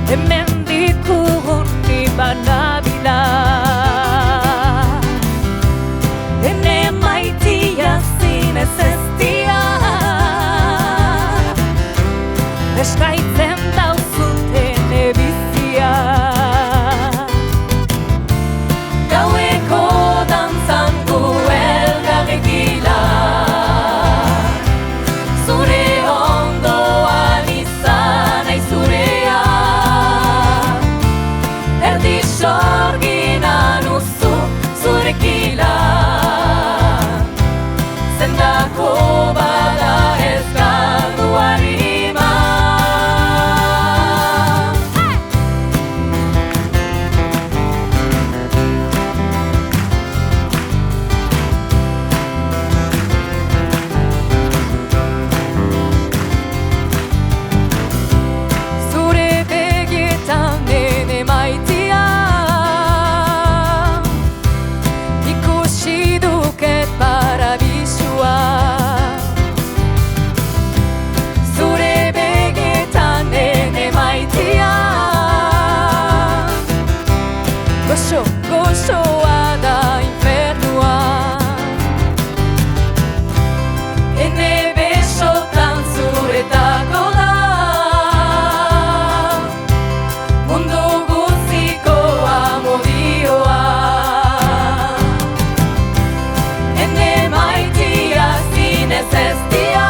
hemendik urruni banabila. Ene maitia zinez ez dia, eskaitzen dauzuten ebizia. Gaueko dantzan gu elgarri gila, zure ondoan izan nahi zurea. Erdi sorginan uzu zurekila, zendako bada ez galdu harima. Zure begietan ene maitia, ikusi duket parabisua. Zure begietan ene maitia, gozoa da infernua. Ene besotan zuretako da, mundu guztiko amodioa. Ene maitia zinez ez dia,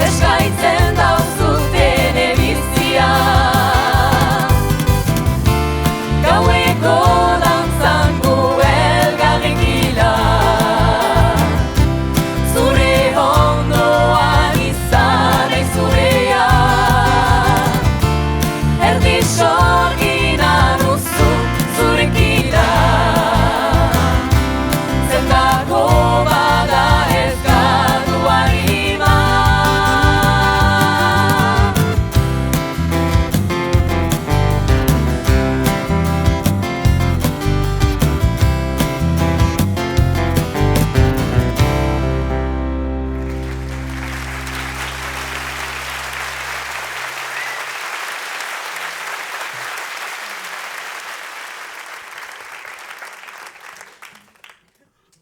eskaitzen